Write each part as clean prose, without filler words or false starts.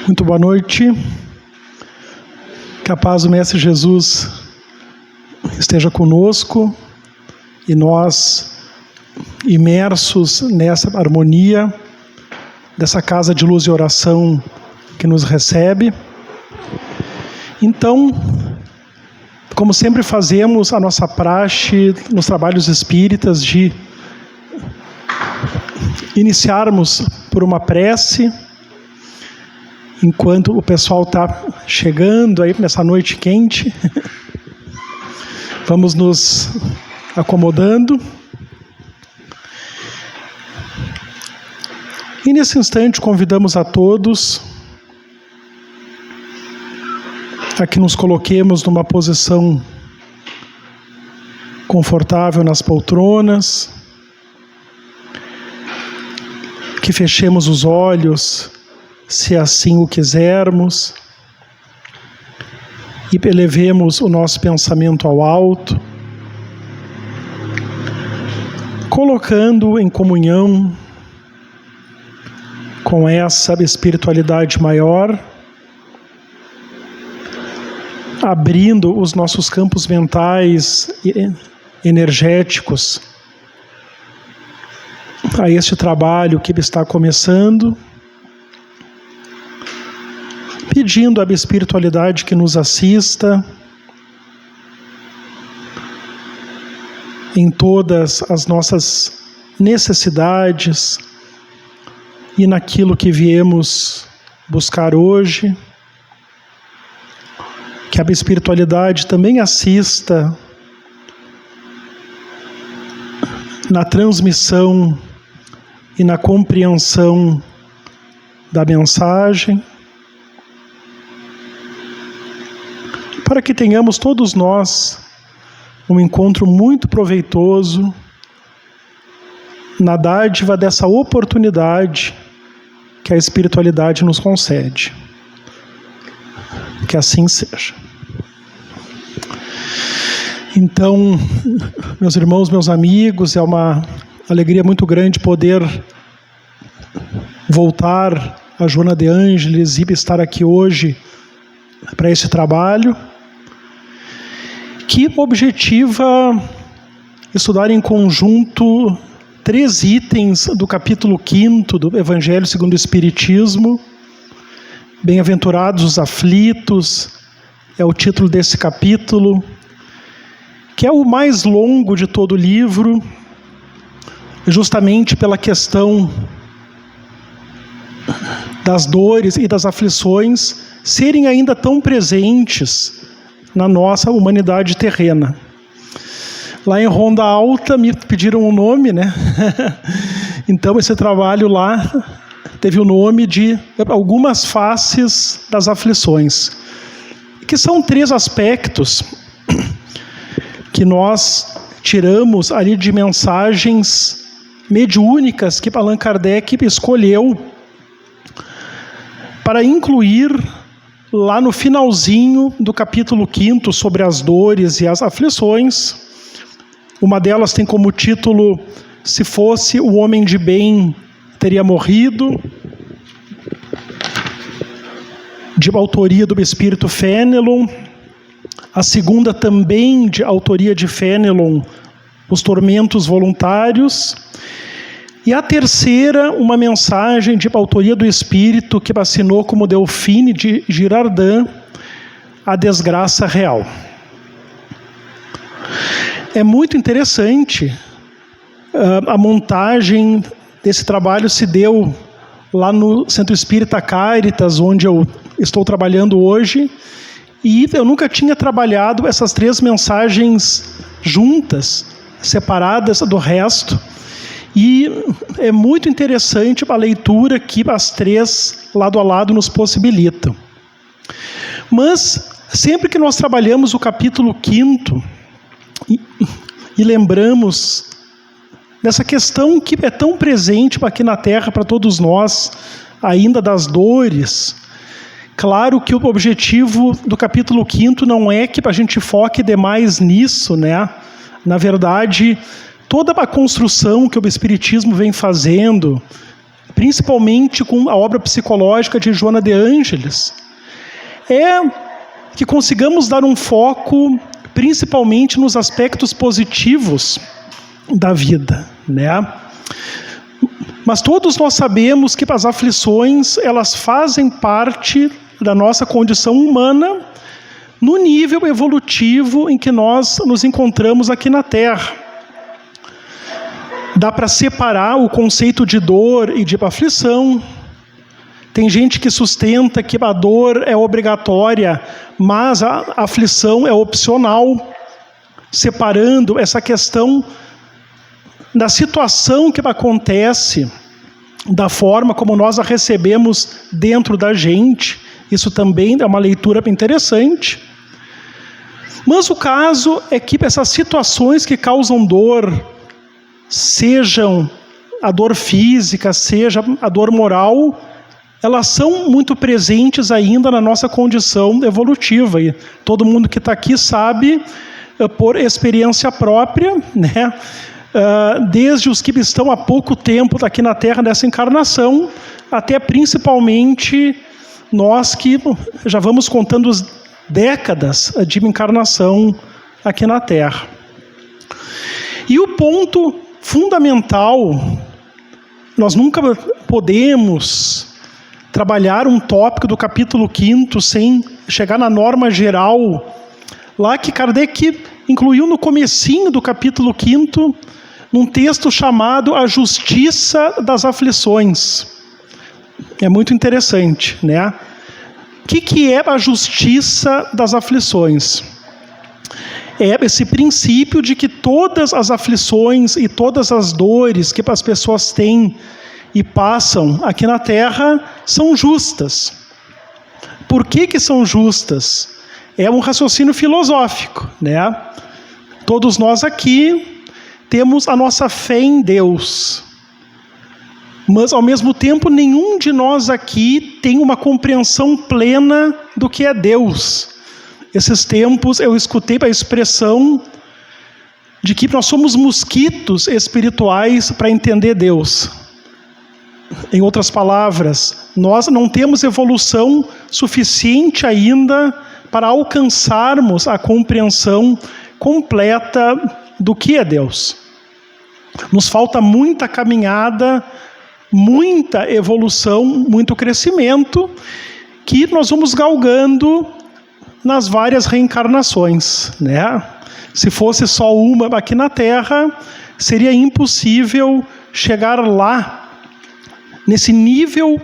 Muito boa noite. Que a paz do Mestre Jesus esteja conosco e nós, imersos nessa harmonia, dessa casa de luz e oração que nos recebe. Então, como sempre fazemos a nossa praxe nos trabalhos espíritas de iniciarmos por uma prece, enquanto o pessoal está chegando aí nessa noite quente. Vamos nos acomodando. E nesse instante convidamos a todos a que nos coloquemos numa posição confortável nas poltronas, que fechemos os olhos, se assim o quisermos, e elevemos o nosso pensamento ao alto, colocando em comunhão com essa espiritualidade maior, abrindo os nossos campos mentais e energéticos a este trabalho que está começando, pedindo à espiritualidade que nos assista em todas as nossas necessidades e naquilo que viemos buscar hoje. Que a espiritualidade também assista na transmissão e na compreensão da mensagem, para que tenhamos todos nós um encontro muito proveitoso na dádiva dessa oportunidade que a espiritualidade nos concede. Que assim seja. Então, meus irmãos, meus amigos, é uma alegria muito grande poder voltar a Joana de Ângeles e estar aqui hoje para esse trabalho, que objetiva estudar em conjunto 3 itens do capítulo 5º do Evangelho segundo o Espiritismo. Bem-aventurados os aflitos é o título desse capítulo, que é o mais longo de todo o livro, justamente pela questão das dores e das aflições serem ainda tão presentes na nossa humanidade terrena. Lá em Ronda Alta me pediram um nome, né? Então esse trabalho lá teve o nome de Algumas Faces das Aflições, que são 3 aspectos que nós tiramos ali de mensagens mediúnicas que Allan Kardec escolheu para incluir lá no finalzinho do capítulo 5º sobre as dores e as aflições. Uma delas tem como título Se Fosse o Homem de Bem, Teria Morrido, de autoria do espírito Fénelon. A segunda também de autoria de Fénelon, Os Tormentos Voluntários. E a terceira, uma mensagem de autoria do espírito que assinou como Delphine de Girardin, A Desgraça Real. É muito interessante, a montagem desse trabalho se deu lá no Centro Espírita Caritas, onde eu estou trabalhando hoje, e eu nunca tinha trabalhado essas 3 mensagens juntas, separadas do resto, e é muito interessante a leitura que as 3 lado a lado nos possibilitam. Mas sempre que nós trabalhamos o capítulo 5º e lembramos dessa questão que é tão presente aqui na Terra para todos nós, ainda das dores, claro que o objetivo do capítulo 5º não é que a gente foque demais nisso, né? Na verdade, toda a construção que o Espiritismo vem fazendo principalmente com a obra psicológica de Joana de Ângeles, é que consigamos dar um foco principalmente nos aspectos positivos da vida, né? Mas todos nós sabemos que as aflições, elas fazem parte da nossa condição humana no nível evolutivo em que nós nos encontramos aqui na Terra. Dá para separar o conceito de dor e de aflição. Tem gente que sustenta que a dor é obrigatória, mas a aflição é opcional, separando essa questão da situação que acontece, da forma como nós a recebemos dentro da gente. Isso também é uma leitura interessante. Mas o caso é que essas situações que causam dor, sejam a dor física, seja a dor moral, elas são muito presentes ainda na nossa condição evolutiva. E todo mundo que está aqui sabe, por experiência própria, né? Desde os que estão há pouco tempo aqui na Terra nessa encarnação, até principalmente nós que já vamos contando as décadas de encarnação aqui na Terra. E o ponto fundamental, nós nunca podemos trabalhar um tópico do capítulo 5 sem chegar na norma geral, lá que Kardec incluiu no comecinho do capítulo 5, num texto chamado A Justiça das Aflições. É muito interessante, né? O que é a justiça das aflições? É esse princípio de que todas as aflições e todas as dores que as pessoas têm e passam aqui na Terra são justas. Por que são justas? É um raciocínio filosófico, né? Todos nós aqui temos a nossa fé em Deus, mas ao mesmo tempo nenhum de nós aqui tem uma compreensão plena do que é Deus. Esses tempos eu escutei a expressão de que nós somos mosquitos espirituais para entender Deus. Em outras palavras, nós não temos evolução suficiente ainda para alcançarmos a compreensão completa do que é Deus. Nos falta muita caminhada, muita evolução, muito crescimento, que nós vamos galgando nas várias reencarnações, né? Se fosse só uma aqui na Terra, seria impossível chegar lá, nesse nível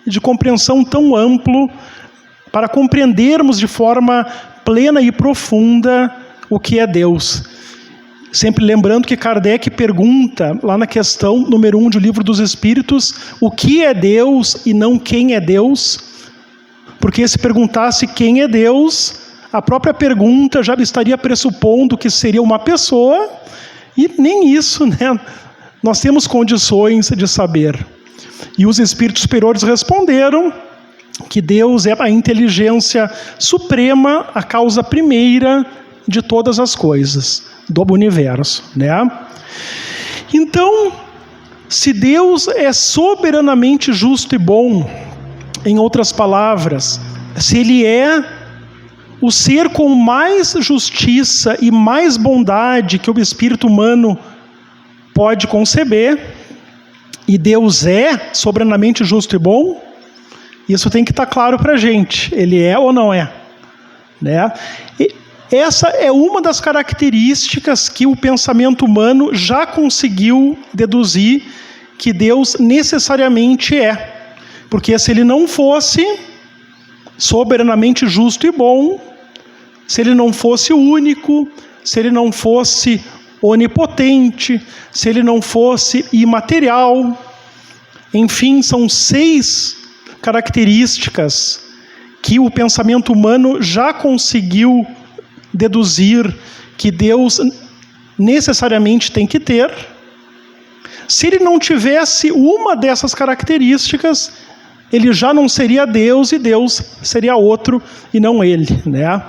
de compreensão tão amplo, para compreendermos de forma plena e profunda o que é Deus. Sempre lembrando que Kardec pergunta, lá na questão número 1 do Livro dos Espíritos, o que é Deus e não quem é Deus? Porque se perguntasse quem é Deus, a própria pergunta já estaria pressupondo que seria uma pessoa, e nem isso, né? Nós temos condições de saber. E os Espíritos superiores responderam que Deus é a inteligência suprema, a causa primeira de todas as coisas do universo, né? Então, se Deus é soberanamente justo e bom, em outras palavras, se Ele é o ser com mais justiça e mais bondade que o espírito humano pode conceber, e Deus é soberanamente justo e bom, isso tem que estar claro para a gente. Ele é ou não é? Né? E essa é uma das características que o pensamento humano já conseguiu deduzir que Deus necessariamente é. Porque se Ele não fosse soberanamente justo e bom, se Ele não fosse único, se Ele não fosse onipotente, se Ele não fosse imaterial, enfim, são 6 características que o pensamento humano já conseguiu deduzir que Deus necessariamente tem que ter. Se Ele não tivesse uma dessas características, Ele já não seria Deus, e Deus seria outro e não Ele, né?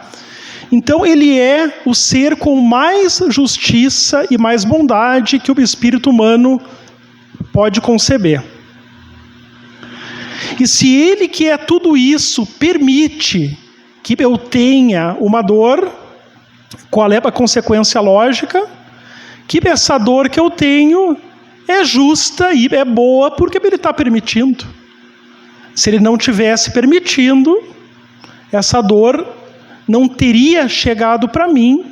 Então Ele é o ser com mais justiça e mais bondade que o espírito humano pode conceber. E se Ele, que é tudo isso, permite que eu tenha uma dor, qual é a consequência lógica? Que essa dor que eu tenho é justa e é boa porque Ele está permitindo. Se Ele não tivesse permitindo, essa dor não teria chegado para mim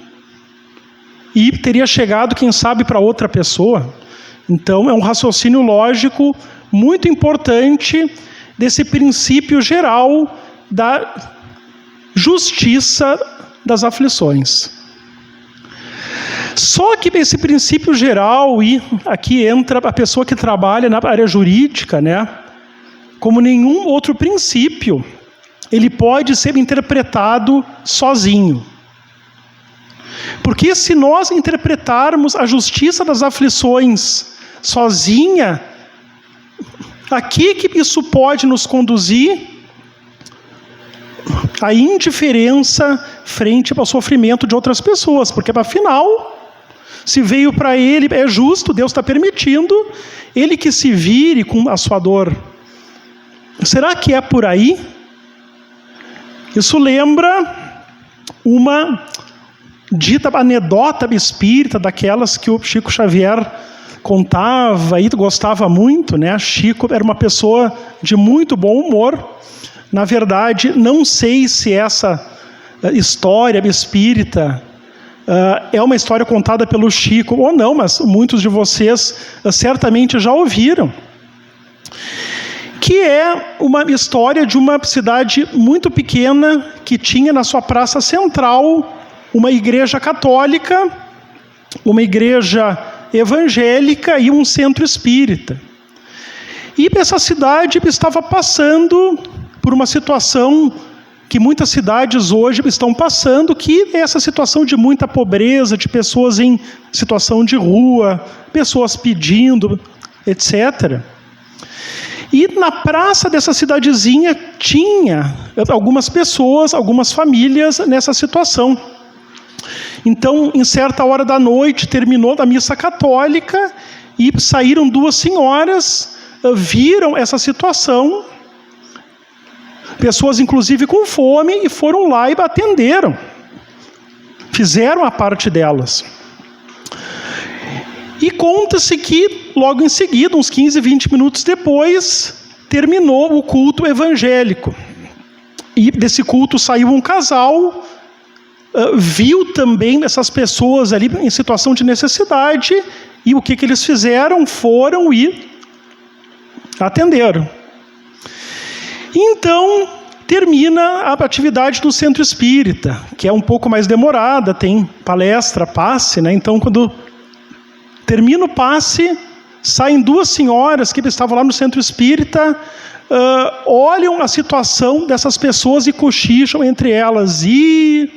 e teria chegado, quem sabe, para outra pessoa. Então, é um raciocínio lógico muito importante desse princípio geral da justiça das aflições. Só que esse princípio geral, e aqui entra a pessoa que trabalha na área jurídica, né? Como nenhum outro princípio, ele pode ser interpretado sozinho. Porque se nós interpretarmos a justiça das aflições sozinha, aqui que isso pode nos conduzir à indiferença frente ao sofrimento de outras pessoas, porque afinal, se veio para Ele, é justo, Deus está permitindo, Ele que se vire com a sua dor. Será que é por aí? Isso lembra uma dita anedota espírita, daquelas que o Chico Xavier contava e gostava muito, né? Chico era uma pessoa de muito bom humor. Na verdade, não sei se essa história espírita é uma história contada pelo Chico ou não, mas muitos de vocês certamente já ouviram. Que é uma história de uma cidade muito pequena que tinha na sua praça central uma igreja católica, uma igreja evangélica e um centro espírita. E essa cidade estava passando por uma situação que muitas cidades hoje estão passando, que é essa situação de muita pobreza, de pessoas em situação de rua, pessoas pedindo, etc. E na praça dessa cidadezinha tinha algumas pessoas, algumas famílias nessa situação. Então, em certa hora da noite, terminou a missa católica e saíram duas senhoras, viram essa situação, pessoas inclusive com fome, e foram lá e atenderam, fizeram a parte delas. E conta-se que logo em seguida, uns 15, 20 minutos depois, terminou o culto evangélico. E desse culto saiu um casal, viu também essas pessoas ali em situação de necessidade, e o que eles fizeram? Foram e atenderam. Então, termina a atividade do centro espírita, que é um pouco mais demorada, tem palestra, passe, né? Então, quando termina o passe, saem duas senhoras que estavam lá no centro espírita, olham a situação dessas pessoas e cochicham entre elas. E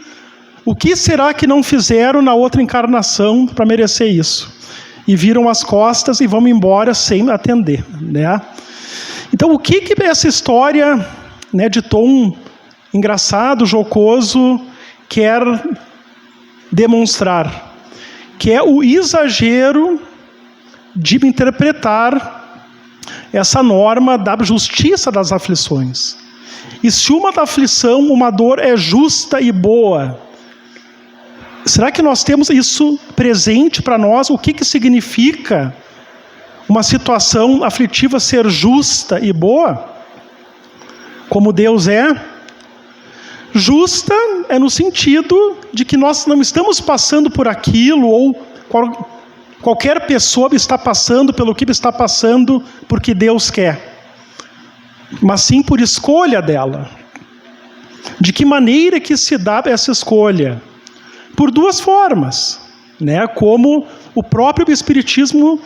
o que será que não fizeram na outra encarnação para merecer isso? E viram as costas e vão embora sem atender, né? Então, o que essa história, né, de tom engraçado, jocoso, quer demonstrar? Que é o exagero de interpretar essa norma da justiça das aflições. E se uma aflição, uma dor é justa e boa, será que nós temos isso presente para nós? O que significa uma situação aflitiva ser justa e boa? Como Deus é? Justa é no sentido de que nós não estamos passando por aquilo, ou qualquer pessoa está passando pelo que está passando porque Deus quer, mas sim por escolha dela. De que maneira que se dá essa escolha? Por duas formas, né? Como o próprio Espiritismo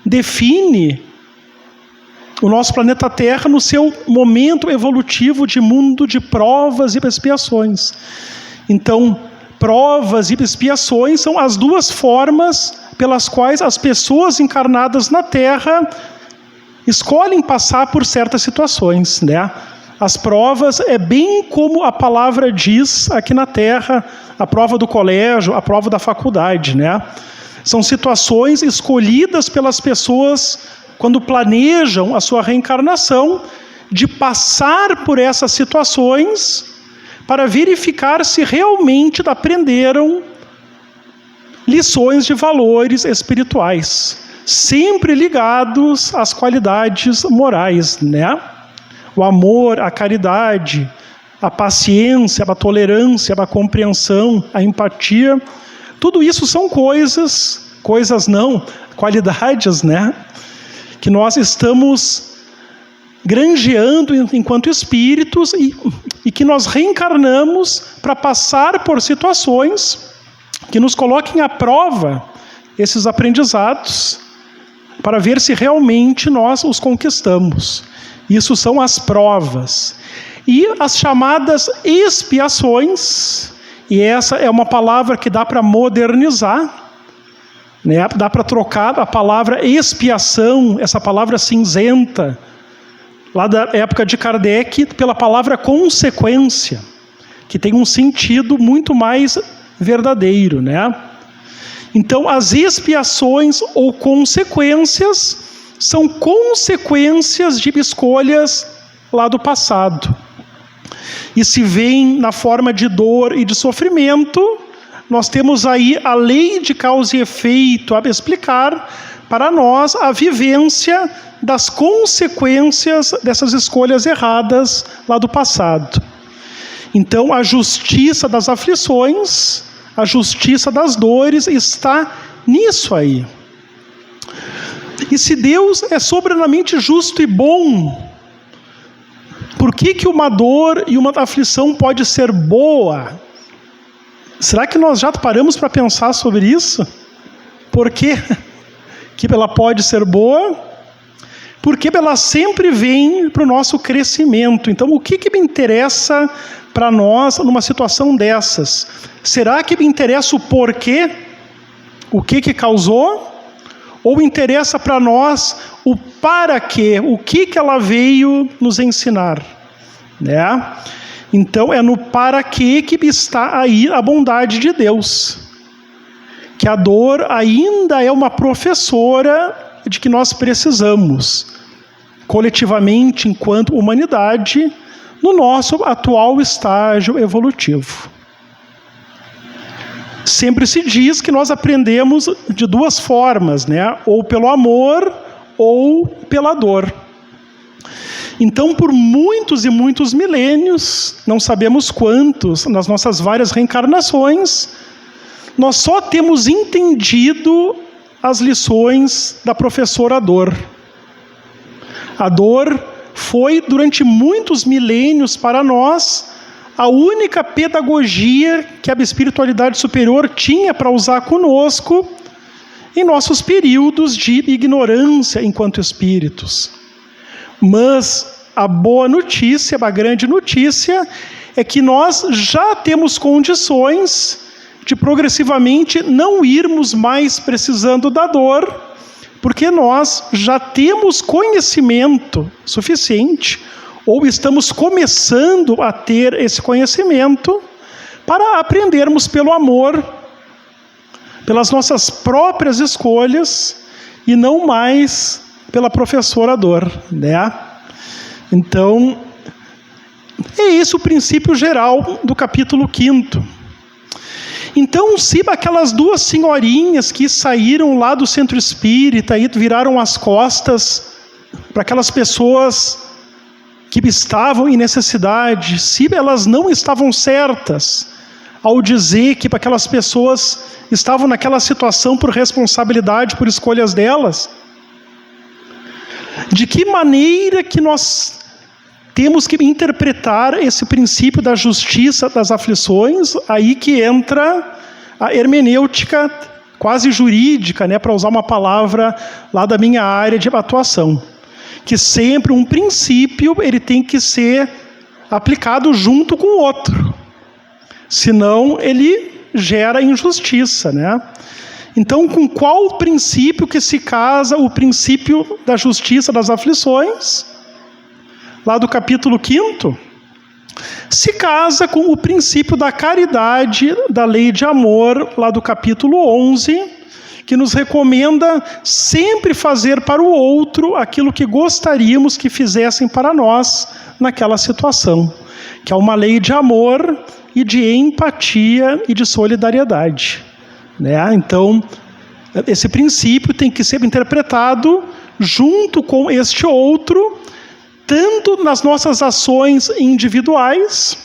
define o nosso planeta Terra no seu momento evolutivo de mundo de provas e expiações. Então, provas e expiações são as duas formas pelas quais as pessoas encarnadas na Terra escolhem passar por certas situações, né? As provas é bem como a palavra diz aqui na Terra, a prova do colégio, a prova da faculdade, né? São situações escolhidas pelas pessoas quando planejam a sua reencarnação, de passar por essas situações para verificar se realmente aprenderam lições de valores espirituais, sempre ligados às qualidades morais, né? O amor, a caridade, a paciência, a tolerância, a compreensão, a empatia, tudo isso são qualidades, né? Que nós estamos granjeando enquanto espíritos e que nós reencarnamos para passar por situações que nos coloquem à prova esses aprendizados para ver se realmente nós os conquistamos. Isso são as provas. E as chamadas expiações, e essa é uma palavra que dá para modernizar, né? Dá para trocar a palavra expiação, essa palavra cinzenta, lá da época de Kardec, pela palavra consequência, que tem um sentido muito mais verdadeiro, né? Então, as expiações ou consequências são consequências de escolhas lá do passado. E se vem na forma de dor e de sofrimento, nós temos aí a lei de causa e efeito a explicar para nós a vivência das consequências dessas escolhas erradas lá do passado. Então, a justiça das aflições, a justiça das dores está nisso aí. E se Deus é soberanamente justo e bom, por que uma dor e uma aflição pode ser boa? Será que nós já paramos para pensar sobre isso? Por que ela pode ser boa? Porque ela sempre vem para o nosso crescimento. Então, o que me interessa para nós numa situação dessas? Será que me interessa o porquê? O que causou? Ou interessa para nós o para quê? O que ela veio nos ensinar? Né? Então, é no para quê que está aí a bondade de Deus. Que a dor ainda é uma professora de que nós precisamos, coletivamente, enquanto humanidade, no nosso atual estágio evolutivo. Sempre se diz que nós aprendemos de duas formas, né? Ou pelo amor ou pela dor. Então, por muitos e muitos milênios, não sabemos quantos, nas nossas várias reencarnações, nós só temos entendido as lições da professora dor. A dor foi, durante muitos milênios para nós, a única pedagogia que a espiritualidade superior tinha para usar conosco em nossos períodos de ignorância enquanto espíritos. Mas a boa notícia, a grande notícia, é que nós já temos condições de progressivamente não irmos mais precisando da dor, porque nós já temos conhecimento suficiente, ou estamos começando a ter esse conhecimento, para aprendermos pelo amor, pelas nossas próprias escolhas, e não mais pela professora dor, né? Então, é esse o princípio geral do capítulo 5º. Então, se aquelas duas senhorinhas que saíram lá do centro espírita e viraram as costas para aquelas pessoas que estavam em necessidade, se elas não estavam certas ao dizer que aquelas pessoas estavam naquela situação por responsabilidade, por escolhas delas, de que maneira que nós temos que interpretar esse princípio da justiça das aflições? Aí que entra a hermenêutica quase jurídica, né, para usar uma palavra lá da minha área de atuação. Que sempre um princípio ele tem que ser aplicado junto com o outro. Senão ele gera injustiça, né? Então, com qual princípio que se casa o princípio da justiça das aflições? Lá do capítulo 5º, se casa com o princípio da caridade, da lei de amor, lá do capítulo 11, que nos recomenda sempre fazer para o outro aquilo que gostaríamos que fizessem para nós naquela situação, que é uma lei de amor e de empatia e de solidariedade, né? Então, esse princípio tem que ser interpretado junto com este outro, tanto nas nossas ações individuais,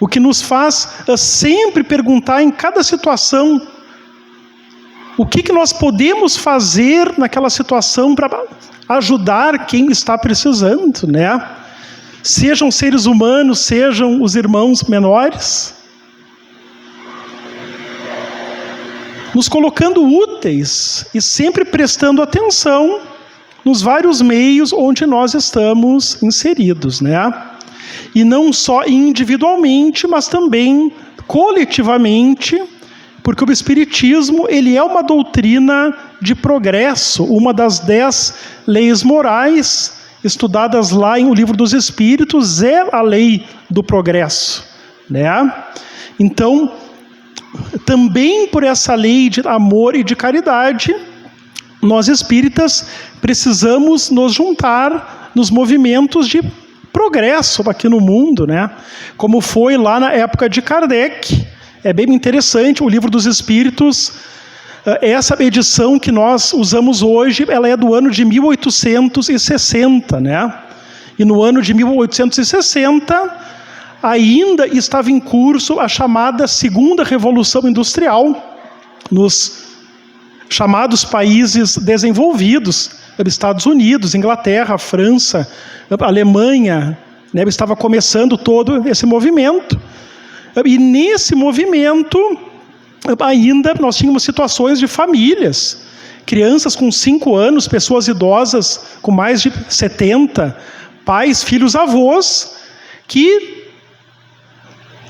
o que nos faz sempre perguntar em cada situação o que nós podemos fazer naquela situação para ajudar quem está precisando, né? Sejam seres humanos, sejam os irmãos menores, nos colocando úteis e sempre prestando atenção nos vários meios onde nós estamos inseridos, né? E não só individualmente, mas também coletivamente, porque o Espiritismo, ele é uma doutrina de progresso, uma das 10 leis morais estudadas lá em O Livro dos Espíritos, é a lei do progresso, né? Então, também por essa lei de amor e de caridade, nós espíritas precisamos nos juntar nos movimentos de progresso aqui no mundo, né? Como foi lá na época de Kardec. É bem interessante, o Livro dos Espíritos, essa edição que nós usamos hoje, ela é do ano de 1860, né? E no ano de 1860, ainda estava em curso a chamada Segunda Revolução Industrial, nos chamados países desenvolvidos, Estados Unidos, Inglaterra, França, Alemanha, né? Estava começando todo esse movimento. E nesse movimento, ainda nós tínhamos situações de famílias, crianças com 5 anos, pessoas idosas com mais de 70, pais, filhos, avós, que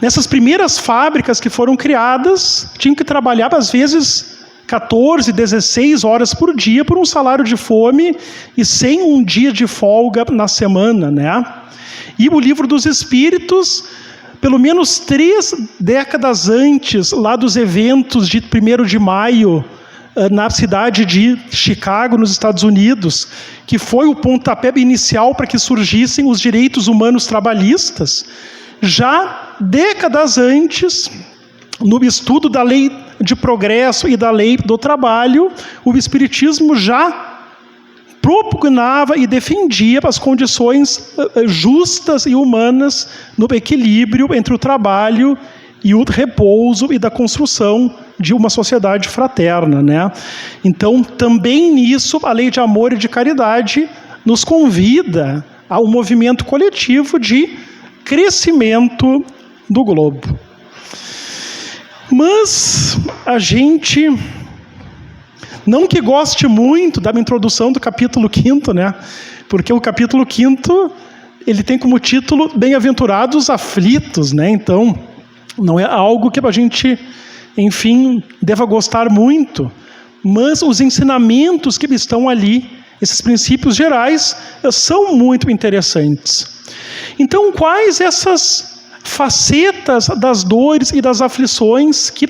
nessas primeiras fábricas que foram criadas, tinham que trabalhar às vezes 14, 16 horas por dia por um salário de fome e sem um dia de folga na semana, né? E o Livro dos Espíritos, pelo menos 3 décadas antes, lá dos eventos de 1º de maio, na cidade de Chicago, nos Estados Unidos, que foi o pontapé inicial para que surgissem os direitos humanos trabalhistas, já décadas antes, no estudo da lei de progresso e da lei do trabalho, o Espiritismo já propugnava e defendia as condições justas e humanas no equilíbrio entre o trabalho e o repouso e da construção de uma sociedade fraterna, né? Então, também nisso, a lei de amor e de caridade nos convida ao movimento coletivo de crescimento do globo. Mas a gente, não que goste muito da introdução do capítulo 5º, né? Porque o capítulo 5º, ele tem como título Bem-aventurados aflitos, né? Então, não é algo que a gente, enfim, deva gostar muito, mas os ensinamentos que estão ali, esses princípios gerais, são muito interessantes. Então, quais essas facetas das dores e das aflições que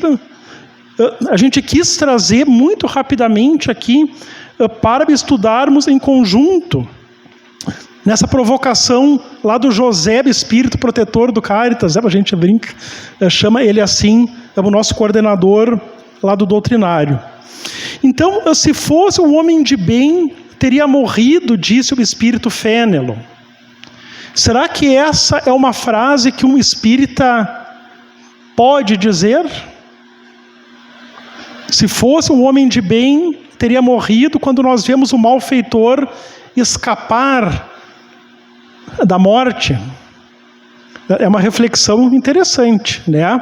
a gente quis trazer muito rapidamente aqui para estudarmos em conjunto, nessa provocação lá do José, espírito protetor do Cáritas, a gente brinca, chama ele assim, é o nosso coordenador lá do doutrinário. Então, se fosse um homem de bem, teria morrido, disse o espírito Fénelon. Será que essa é uma frase que um espírita pode dizer? Se fosse um homem de bem, teria morrido, quando nós vemos o malfeitor escapar da morte. É uma reflexão interessante, né?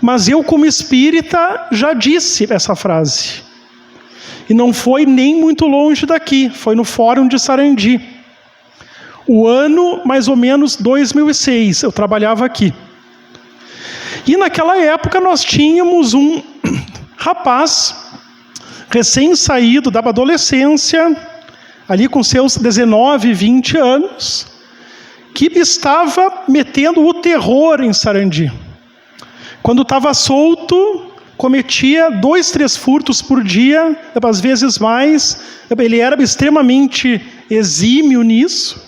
Mas eu, como espírita, já disse essa frase. E não foi nem muito longe daqui, foi no Fórum de Sarandi. O ano, mais ou menos, 2006, eu trabalhava aqui. E naquela época nós tínhamos um rapaz, recém-saído da adolescência, ali com seus 19, 20 anos, que estava metendo o terror em Sarandi. Quando estava solto, cometia 2, 3 furtos por dia, às vezes mais. Ele era extremamente exímio nisso.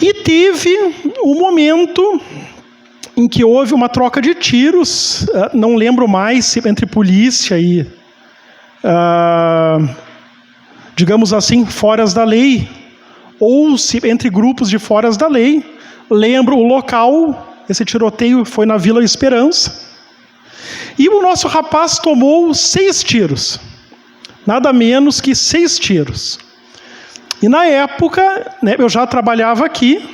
E teve um momento em que houve uma troca de tiros, não lembro mais se entre polícia e, digamos assim, foras da lei, ou se entre grupos de foras da lei. Lembro o local, esse tiroteio foi na Vila Esperança, e o nosso rapaz tomou 6 tiros, nada menos que 6 tiros. E na época, né, eu já trabalhava aqui,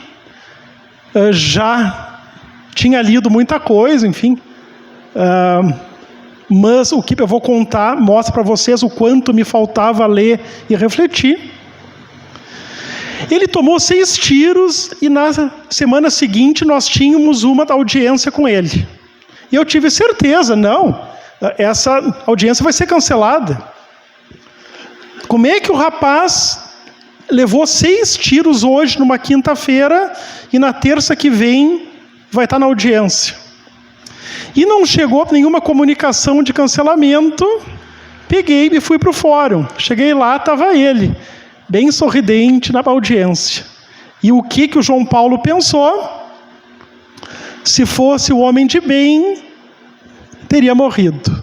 já tinha lido muita coisa, enfim, mas o que eu vou contar mostra para vocês o quanto me faltava ler e refletir. Ele tomou 6 tiros e na semana seguinte nós tínhamos uma audiência com ele. E eu tive certeza, não, essa audiência vai ser cancelada. Como é que o rapaz levou 6 tiros hoje, numa quinta-feira, e na terça que vem vai estar na audiência? E não chegou nenhuma comunicação de cancelamento. Peguei e fui para o fórum. Cheguei lá, estava ele, bem sorridente na audiência. E o que o João Paulo pensou? Se fosse o homem de bem, teria morrido.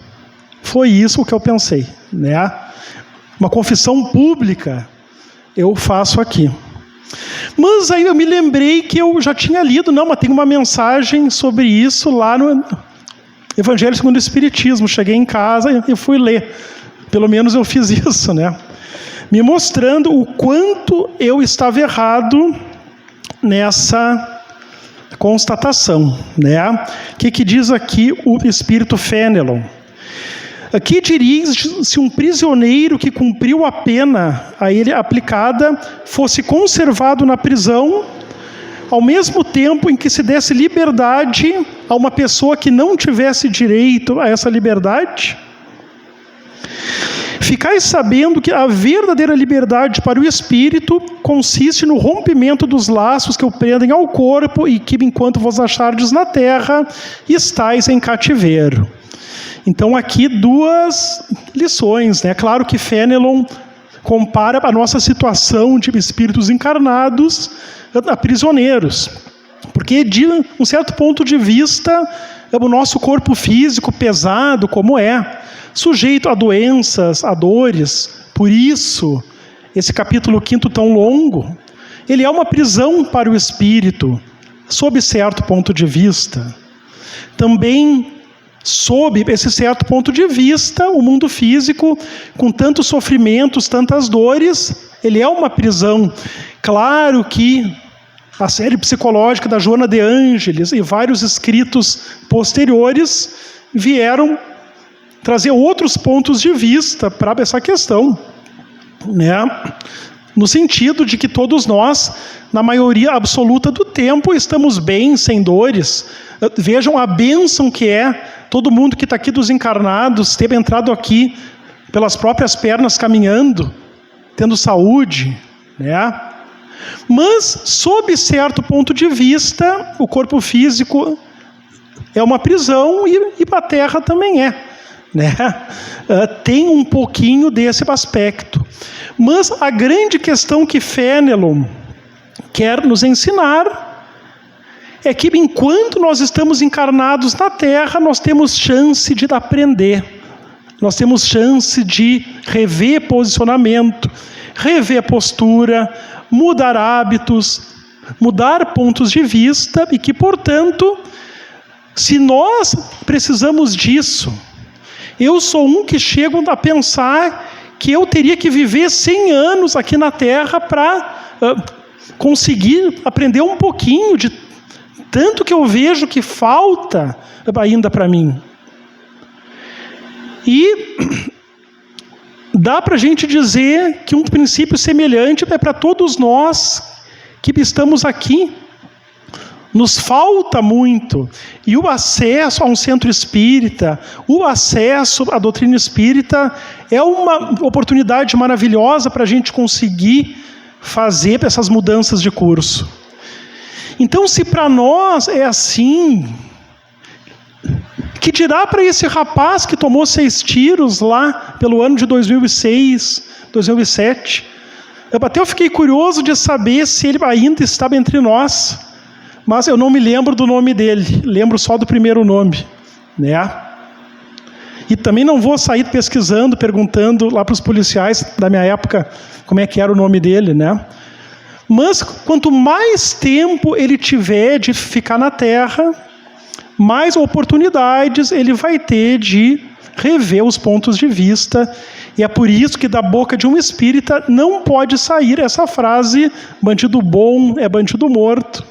Foi isso que eu pensei, né? Uma confissão pública eu faço aqui. Mas aí eu me lembrei que eu já tinha lido, mas tem uma mensagem sobre isso lá no Evangelho segundo o Espiritismo. Cheguei em casa e fui ler. Pelo menos eu fiz isso, né? Me mostrando o quanto eu estava errado nessa constatação, né? O que diz aqui o Espírito Fenelon? Aqui diria-se um prisioneiro que cumpriu a pena a ele aplicada fosse conservado na prisão, ao mesmo tempo em que se desse liberdade a uma pessoa que não tivesse direito a essa liberdade? Ficais sabendo que a verdadeira liberdade para o espírito consiste no rompimento dos laços que o prendem ao corpo e que, enquanto vos achardes na terra, estáis em cativeiro. Então, aqui 2 lições, né? Claro que Fenelon compara a nossa situação de espíritos encarnados a prisioneiros, porque de um certo ponto de vista, o nosso corpo físico pesado como sujeito a doenças, a dores. Por isso, esse capítulo 5º tão longo, ele é uma prisão para o espírito, sob certo ponto de vista. Também, sob esse certo ponto de vista, o mundo físico, com tantos sofrimentos, tantas dores, ele é uma prisão. Claro que a série psicológica da Joana de Ângeles e vários escritos posteriores vieram trazer outros pontos de vista para essa questão, né? No sentido de que todos nós, na maioria absoluta do tempo, estamos bem, sem dores. Vejam a bênção que é todo mundo que está aqui dos encarnados, ter entrado aqui pelas próprias pernas caminhando, tendo saúde, né? Mas, sob certo ponto de vista, o corpo físico é uma prisão e a Terra também né? Tem um pouquinho desse aspecto. Mas a grande questão que Fenelon quer nos ensinar é que, enquanto nós estamos encarnados na Terra, nós temos chance de aprender, nós temos chance de rever posicionamento, rever postura, mudar hábitos, mudar pontos de vista, e que, portanto, se nós precisamos disso, eu sou um que chego a pensar que eu teria que viver 100 anos aqui na Terra para conseguir aprender um pouquinho de tanto que eu vejo que falta ainda para mim. E dá para a gente dizer que um princípio semelhante é para todos nós que estamos aqui. Nos falta muito, e o acesso a um centro espírita, o acesso à doutrina espírita é uma oportunidade maravilhosa para a gente conseguir fazer essas mudanças de curso. Então, se para nós é assim, Que dirá para esse rapaz que tomou 6 tiros lá pelo ano de 2006, 2007? Até eu fiquei curioso de saber se ele ainda estava entre nós, mas eu não me lembro do nome dele, lembro só do primeiro nome, né? E também não vou sair pesquisando, perguntando lá para os policiais da minha época como é que era o nome dele, né? Mas quanto mais tempo ele tiver de ficar na Terra, mais oportunidades ele vai ter de rever os pontos de vista. E é por isso que da boca de um espírita não pode sair essa frase: bandido bom é bandido morto.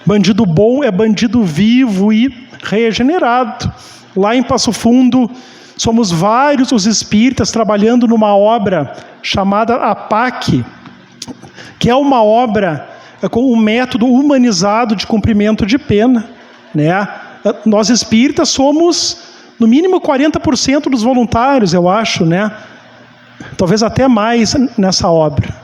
Bandido bom é bandido vivo e regenerado. Lá em Passo Fundo, somos vários os espíritas trabalhando numa obra chamada APAC, que é uma obra com um método humanizado de cumprimento de pena, né? Nós espíritas somos, no mínimo, 40% dos voluntários, eu acho, né? Talvez até mais nessa obra,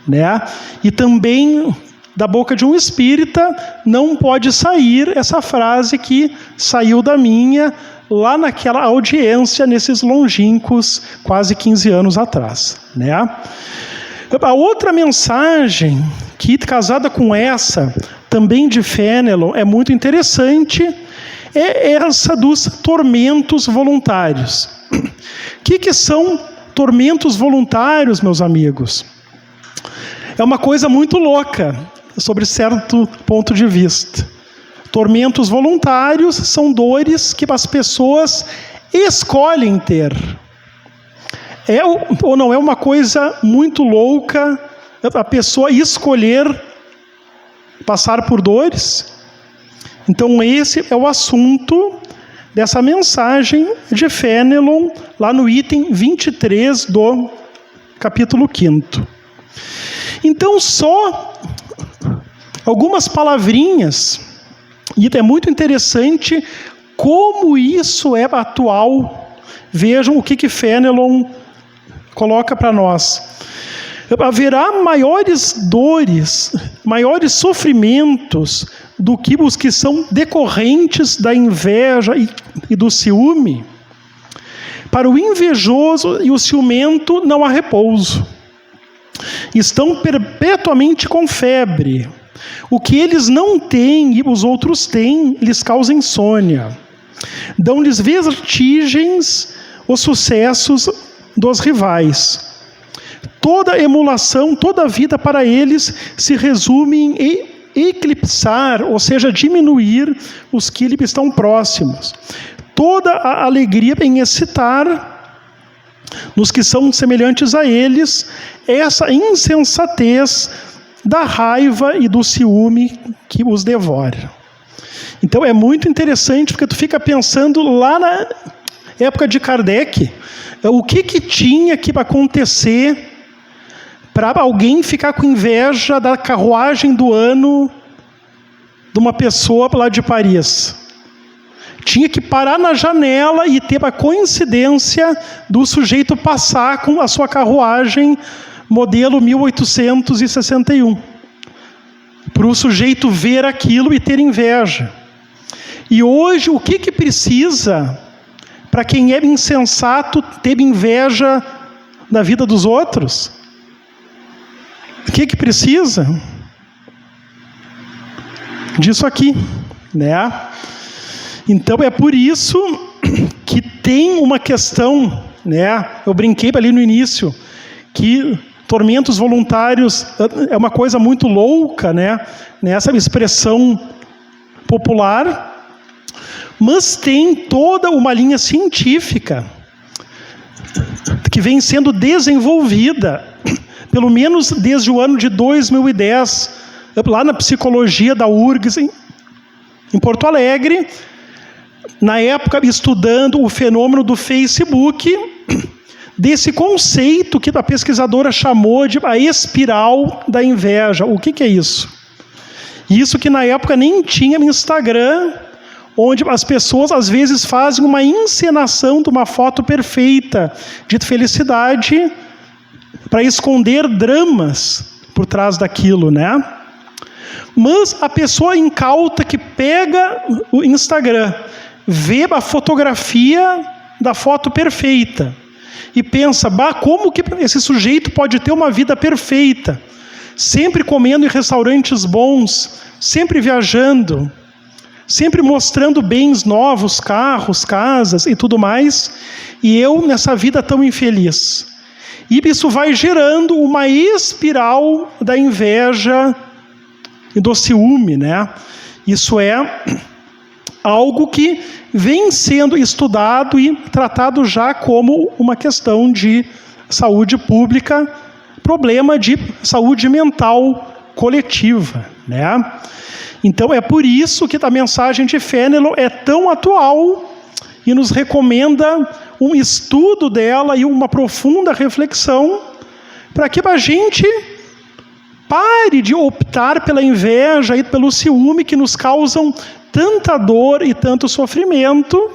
né? E também, da boca de um espírita, não pode sair essa frase que saiu da minha lá naquela audiência, nesses longínquos, quase 15 anos atrás, né? A outra mensagem, que casada com essa, também de Fenelon, é muito interessante, é essa dos tormentos voluntários. O que são tormentos voluntários, meus amigos? É uma coisa muito louca, sobre certo ponto de vista. Tormentos voluntários são dores que as pessoas escolhem ter. É ou não é uma coisa muito louca a pessoa escolher passar por dores? Então esse é o assunto dessa mensagem de Fenelon, lá no item 23 do capítulo 5º. Então só algumas palavrinhas, e é muito interessante como isso é atual. Vejam o que Fenelon coloca para nós. Haverá maiores dores, maiores sofrimentos do que os que são decorrentes da inveja e do ciúme. Para o invejoso e o ciumento não há repouso. Estão perpetuamente com febre. O que eles não têm e os outros têm lhes causa insônia. Dão-lhes vertigens os sucessos dos rivais. Toda emulação, toda vida para eles se resume em eclipsar, ou seja, diminuir os que lhe estão próximos. Toda a alegria em excitar nos que são semelhantes a eles essa insensatez da raiva e do ciúme que os devora. Então é muito interessante, porque tu fica pensando lá na época de Kardec, o que tinha que acontecer para alguém ficar com inveja da carruagem do ano de uma pessoa lá de Paris. Tinha que parar na janela e ter a coincidência do sujeito passar com a sua carruagem modelo 1861. Para o sujeito ver aquilo e ter inveja. E hoje, o que precisa para quem é insensato ter inveja da vida dos outros? O que precisa? Disso aqui, né? Então é por isso que tem uma questão, né? Eu brinquei ali no início que tormentos voluntários é uma coisa muito louca, né? Nessa expressão popular, mas tem toda uma linha científica que vem sendo desenvolvida, pelo menos desde o ano de 2010, lá na psicologia da URGS, em Porto Alegre, na época estudando o fenômeno do Facebook, desse conceito que a pesquisadora chamou de a espiral da inveja. O que é isso? Isso que na época nem tinha no Instagram, onde as pessoas às vezes fazem uma encenação de uma foto perfeita de felicidade para esconder dramas por trás daquilo, né? Mas a pessoa incauta que pega o Instagram, vê a fotografia da foto perfeita e pensa, como que esse sujeito pode ter uma vida perfeita? Sempre comendo em restaurantes bons, sempre viajando, sempre mostrando bens novos, carros, casas e tudo mais, e eu nessa vida tão infeliz. E isso vai gerando uma espiral da inveja e do ciúme, né? Isso é algo que vem sendo estudado e tratado já como uma questão de saúde pública, problema de saúde mental coletiva, né? Então é por isso que a mensagem de Fénelon é tão atual e nos recomenda um estudo dela e uma profunda reflexão para que a gente pare de optar pela inveja e pelo ciúme que nos causam tanta dor e tanto sofrimento,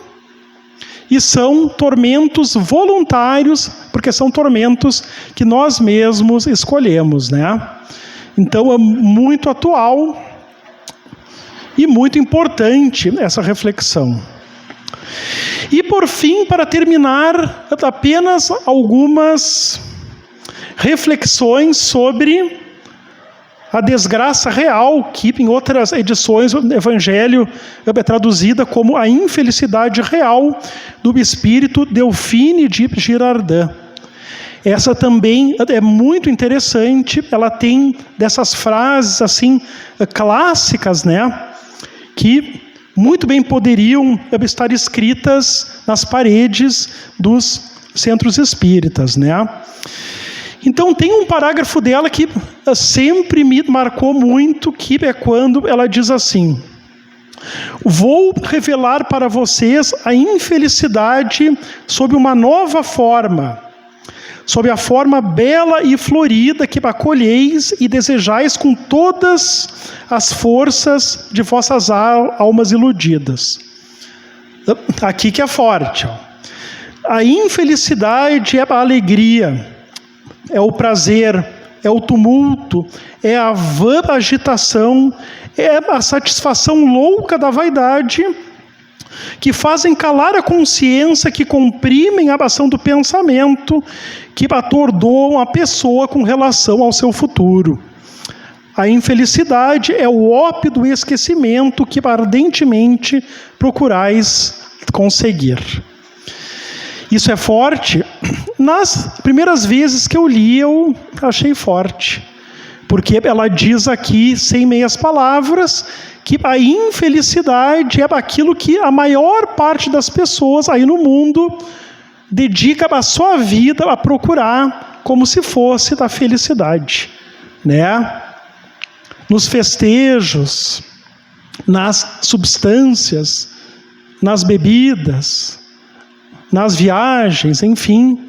e são tormentos voluntários, porque são tormentos que nós mesmos escolhemos, né? Então é muito atual e muito importante essa reflexão. E por fim, para terminar, apenas algumas reflexões sobre a desgraça real, que em outras edições o Evangelho é traduzida como a infelicidade real do espírito Delphine de Girardin. Essa também é muito interessante, ela tem dessas frases assim clássicas, né, que muito bem poderiam estar escritas nas paredes dos centros espíritas, né? Então tem um parágrafo dela que sempre me marcou muito, que é quando ela diz assim: vou revelar para vocês a infelicidade sob uma nova forma, sob a forma bela e florida que acolheis e desejais com todas as forças de vossas almas iludidas. Aqui que é forte, ó. A infelicidade é a alegria, é o prazer, é o tumulto, é a vã agitação, é a satisfação louca da vaidade, que fazem calar a consciência, que comprimem a ação do pensamento, que atordoam a pessoa com relação ao seu futuro. A infelicidade é o ópio do esquecimento que ardentemente procurais conseguir. Isso é forte. Nas primeiras vezes que eu li, eu achei forte, porque ela diz aqui, sem meias palavras, que a infelicidade é aquilo que a maior parte das pessoas aí no mundo dedica a sua vida a procurar como se fosse da felicidade, né? Nos festejos, nas substâncias, nas bebidas, nas viagens, enfim,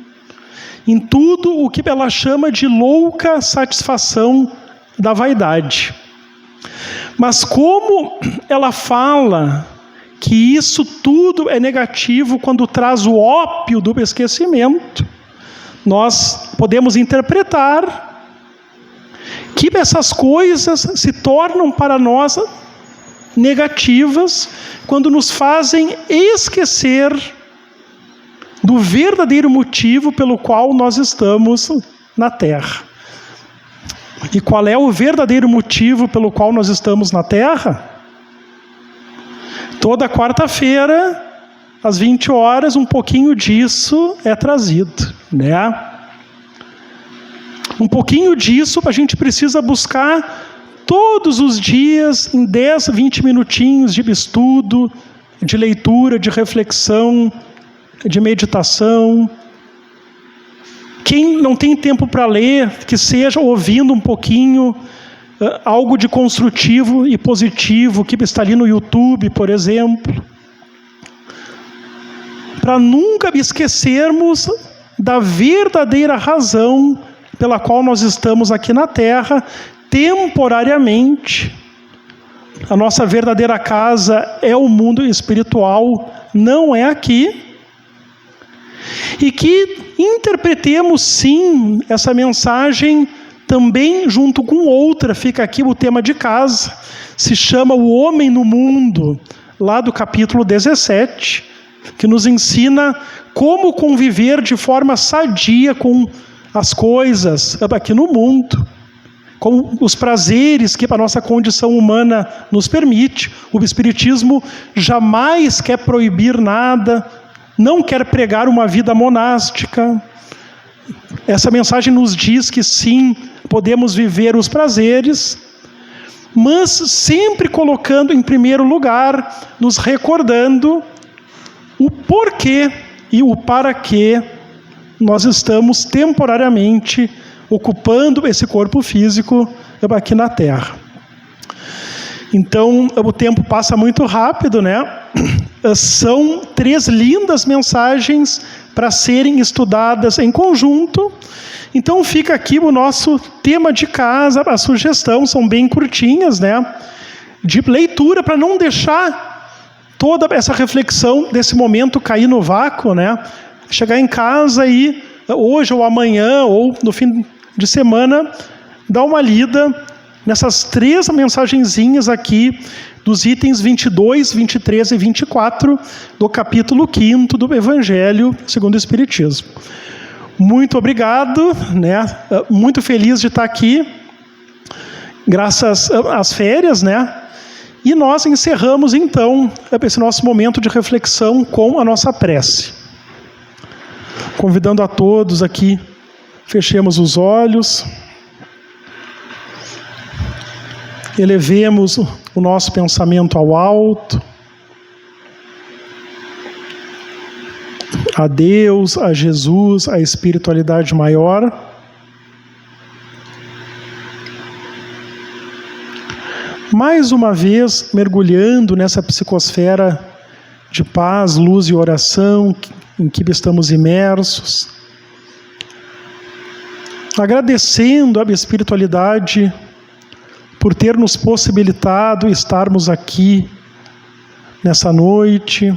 em tudo o que ela chama de louca satisfação da vaidade. Mas como ela fala que isso tudo é negativo quando traz o ópio do esquecimento, nós podemos interpretar que essas coisas se tornam para nós negativas quando nos fazem esquecer do verdadeiro motivo pelo qual nós estamos na Terra. E qual é o verdadeiro motivo pelo qual nós estamos na Terra? Toda quarta-feira, às 20 horas, um pouquinho disso é trazido, né? Um pouquinho disso a gente precisa buscar todos os dias, em 10, 20 minutinhos de estudo, de leitura, de reflexão, de meditação. Quem não tem tempo para ler, que seja ouvindo um pouquinho algo de construtivo e positivo que está ali no YouTube, por exemplo, para nunca esquecermos da verdadeira razão pela qual nós estamos aqui na Terra, temporariamente. A nossa verdadeira casa é o mundo espiritual, não é aqui. E que interpretemos sim essa mensagem Também, junto com outra, fica aqui o tema de casa, se chama O Homem no Mundo, lá do capítulo 17, que nos ensina como conviver de forma sadia com as coisas aqui no mundo, com os prazeres que a nossa condição humana nos permite. O Espiritismo jamais quer proibir nada, não quer pregar uma vida monástica. Essa mensagem nos diz que sim, podemos viver os prazeres, mas sempre colocando em primeiro lugar, nos recordando o porquê e o para que nós estamos temporariamente ocupando esse corpo físico aqui na Terra. Então, o tempo passa muito rápido, né? São 3 lindas mensagens para serem estudadas em conjunto. Então, fica aqui o nosso tema de casa, a sugestão, são bem curtinhas, né? De leitura, para não deixar toda essa reflexão desse momento cair no vácuo, né? Chegar em casa e, hoje ou amanhã, ou no fim de semana, dar uma lida nessas 3 mensagenzinhas aqui, dos itens 22, 23 e 24, do capítulo 5º do Evangelho segundo o Espiritismo. Muito obrigado, né? Muito feliz de estar aqui, graças às férias, né? E nós encerramos, então, esse nosso momento de reflexão com a nossa prece. Convidando a todos aqui, fechemos os olhos, elevemos o nosso pensamento ao alto, a Deus, a Jesus, a espiritualidade maior. Mais uma vez, mergulhando nessa psicosfera de paz, luz e oração em que estamos imersos, agradecendo a espiritualidade por ter nos possibilitado estarmos aqui nessa noite.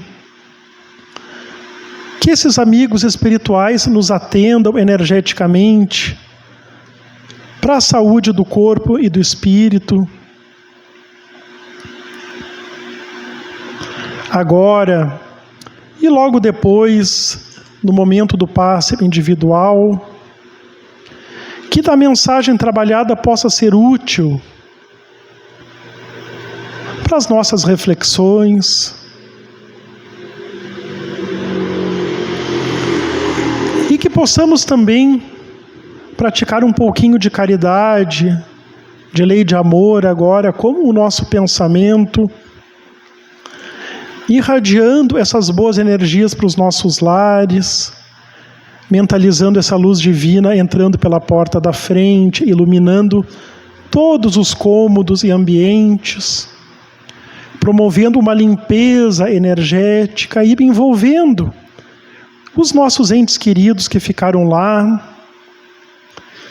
Que esses amigos espirituais nos atendam energeticamente para a saúde do corpo e do espírito. Agora e logo depois, no momento do passe individual, que a mensagem trabalhada possa ser útil para as nossas reflexões, e que possamos também praticar um pouquinho de caridade, de lei de amor agora, como o nosso pensamento, irradiando essas boas energias para os nossos lares, mentalizando essa luz divina entrando pela porta da frente, iluminando todos os cômodos e ambientes, promovendo uma limpeza energética e envolvendo os nossos entes queridos que ficaram lá,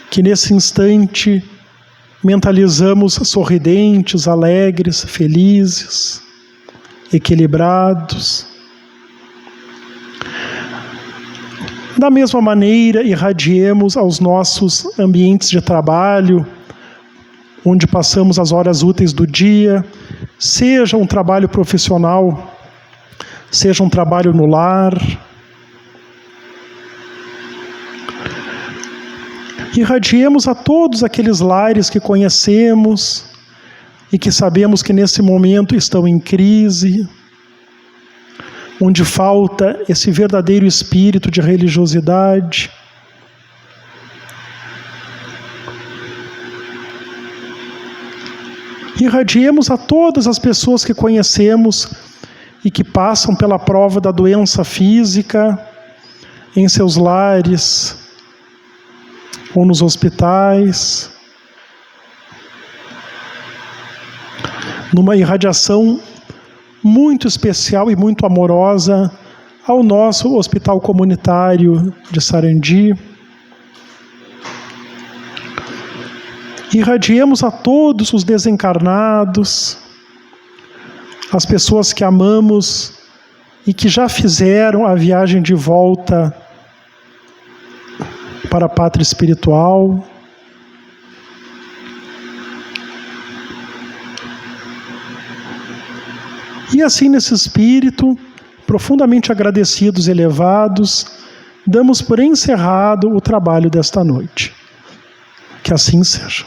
que nesse instante mentalizamos sorridentes, alegres, felizes, equilibrados. Da mesma maneira, irradiemos aos nossos ambientes de trabalho, onde passamos as horas úteis do dia, seja um trabalho profissional, seja um trabalho no lar. Irradiemos a todos aqueles lares que conhecemos e que sabemos que nesse momento estão em crise, onde falta esse verdadeiro espírito de religiosidade. Irradiemos a todas as pessoas que conhecemos e que passam pela prova da doença física em seus lares ou nos hospitais, numa irradiação muito especial e muito amorosa ao nosso hospital comunitário de Sarandi. Irradiemos a todos os desencarnados, as pessoas que amamos e que já fizeram a viagem de volta para a pátria espiritual. E assim, nesse espírito, profundamente agradecidos e elevados, damos por encerrado o trabalho desta noite. Que assim seja.